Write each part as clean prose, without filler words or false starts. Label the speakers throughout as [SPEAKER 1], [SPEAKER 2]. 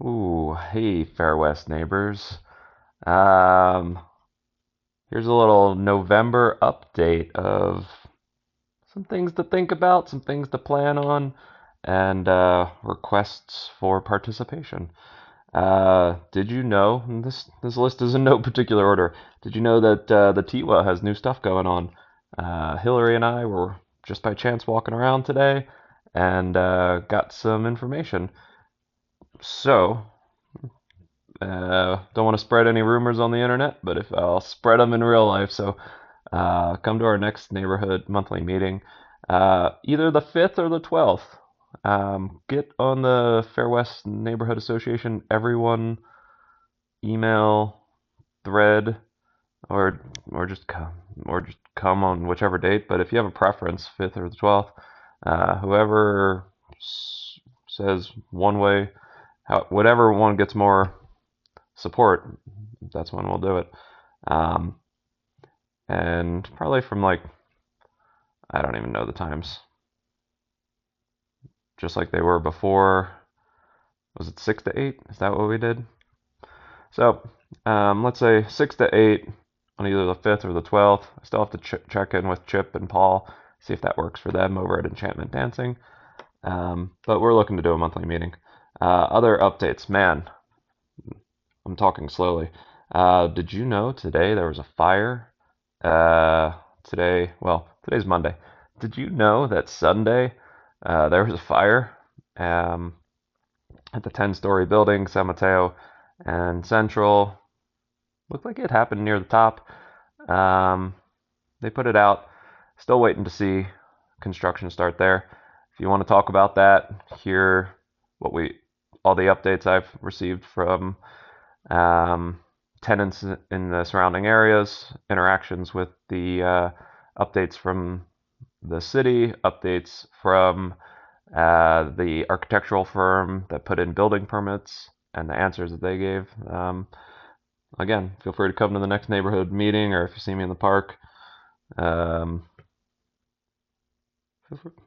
[SPEAKER 1] Ooh, hey, FairWest neighbors. Um, Here's a little November update of some things to think about, some things to plan on, and requests for participation. Did you know, and this list is in no particular order, did you know that the Tiwa has new stuff going on? Hillary and I were just by chance walking around today and got some information. So, don't want to spread any rumors on the internet, but if I'll spread them in real life. So come to our next neighborhood monthly meeting, either the 5th or the 12th. Get on the FairWest Neighborhood Association everyone email thread, or or just come on whichever date. But if you have a preference, 5th or the 12th, whoever says one way, whatever one gets more support, that's when we'll do it. Um, and probably from like, I don't even know the times, just like they were before. Was it 6 to 8? Is that what we did? So let's say 6 to 8 on either the 5th or the 12th. I still have to check in with Chip and Paul, see if that works for them over at Enchantment Dancing. But we're looking to do a monthly meeting. Other updates, man, I'm talking slowly. Did you know today there was a fire? Today's Monday. Did you know that Sunday there was a fire um, at the 10-story building, San Mateo and Central? Looked like it happened near the top. Um, they put it out. Still waiting to see construction start there. If you want to talk about that, hear what we all the updates I've received from um, tenants in the surrounding areas, interactions with the updates from the city, updates from the architectural firm that put in building permits, and the answers that they gave. Again, feel free to come to the next neighborhood meeting, or if you see me in the park, um,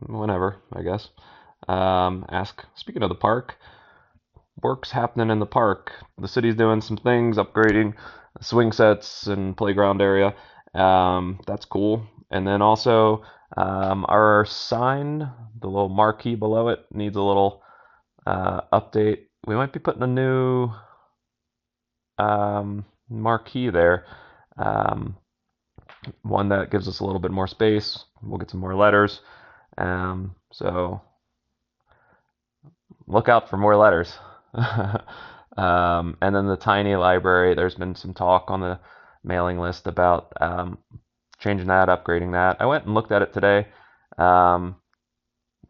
[SPEAKER 1] whenever, I guess. Ask. Speaking of the park, work's happening in the park. The city's doing some things, upgrading swing sets and playground area. That's cool. And then also, our sign, the little marquee below it, needs a little update. We might be putting a new marquee there, um, one that gives us a little bit more space. We'll get some more letters. So look out for more letters. And then the tiny library, there's been some talk on the mailing list about changing that, upgrading that. I went and looked at it today. Um,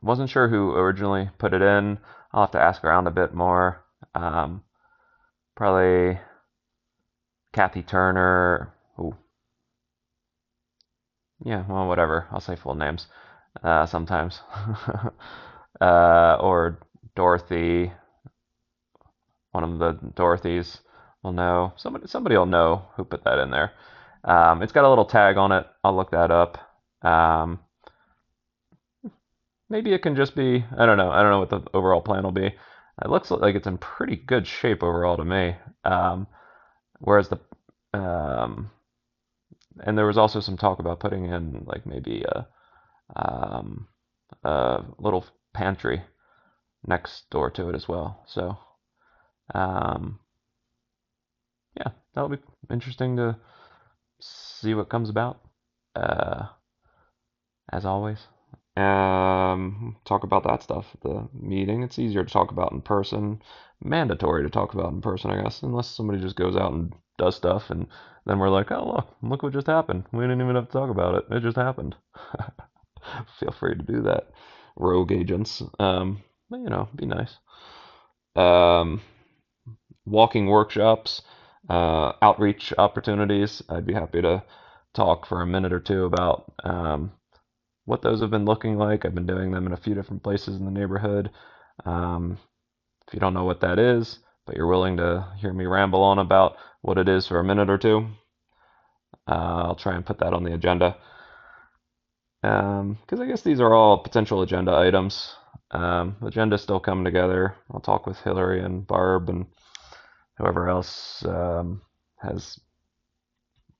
[SPEAKER 1] wasn't sure who originally put it in. I'll have to ask around a bit more. Probably Kathy Turner. Ooh, yeah, well, whatever. I'll say full names sometimes. Or Dorothy. One of the Dorothys will know. Somebody will know who put that in there. It's got a little tag on it. I'll look that up. Um, Maybe it can just be. I don't know. I don't know what the overall plan will be. It looks like it's in pretty good shape overall to me. Whereas the um, and there was also some talk about putting in like maybe um, a little pantry next door to it as well. So um, yeah, that'll be interesting to see what comes about. Uh, as always. Talk about that stuff at the meeting. It's easier to talk about in person. Mandatory to talk about in person, I guess, unless somebody just goes out and does stuff, and then we're like, oh, look what just happened. We didn't even have to talk about it. It just happened. Feel free to do that, rogue agents. But, be nice. Um, Walking workshops, outreach opportunities. I'd be happy to talk for a minute or two about what those have been looking like. I've been doing them in a few different places in the neighborhood. Um, if you don't know what that is, but you're willing to hear me ramble on about what it is for a minute or two, I'll try and put that on the agenda. Because I guess these are all potential agenda items. The agenda's still coming together. I'll talk with Hillary and Barb and whoever else has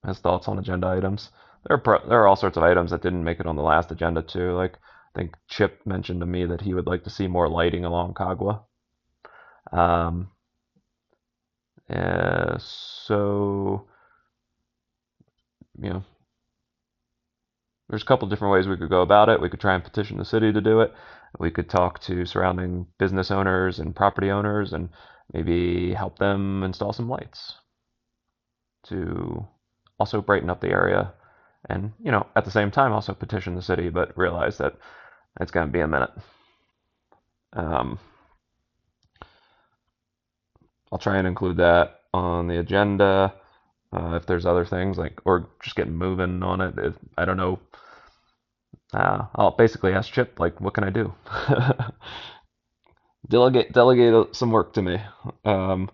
[SPEAKER 1] has thoughts on agenda items. There are all sorts of items that didn't make it on the last agenda too. Like I think Chip mentioned to me that he would like to see more lighting along Kagwa. Um, so you know, there's a couple different ways we could go about it. We could try and petition the city to do it. We could talk to surrounding business owners and property owners and maybe help them install some lights to also brighten up the area. And, at the same time, also petition the city, but realize that it's going to be a minute. Um, I'll try and include that on the agenda. If there's other things like, or just getting moving on it. If, I don't know. I'll basically ask Chip, like, what can I do? Delegate some work to me. Um,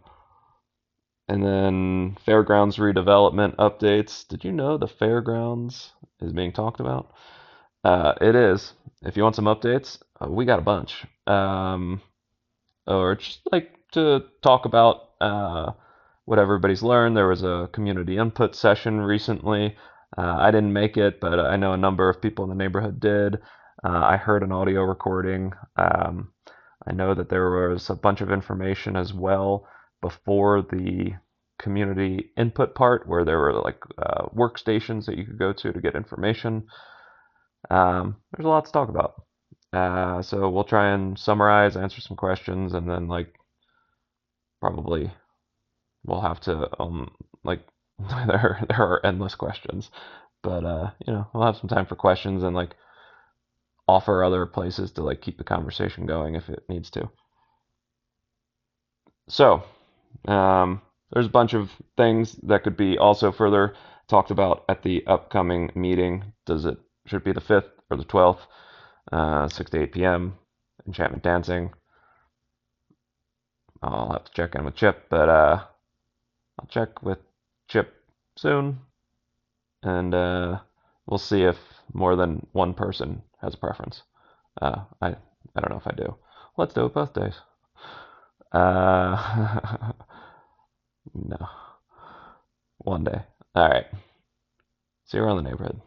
[SPEAKER 1] and then fairgrounds redevelopment updates. Did you know the fairgrounds is being talked about? It is. If you want some updates, we got a bunch. Or just like to talk about what everybody's learned. There was a community input session recently. I didn't make it, but I know a number of people in the neighborhood did. I heard an audio recording. I know that there was a bunch of information as well before the community input part where there were like workstations that you could go to get information. There's a lot to talk about. So we'll try and summarize, answer some questions, and then like probably we'll have to like there are endless questions, but we'll have some time for questions and like offer other places to like keep the conversation going if it needs to. So there's a bunch of things that could be also further talked about at the upcoming meeting. Should it be the 5th or the 12th? 6 to 8 p.m. Enchantment dancing. I'll have to check in with Chip, but I'll check with Chip soon, and we'll see if more than one person has a preference. I don't know if I do. Let's do it both days. Uh, no, one day. All right. See you around the neighborhood.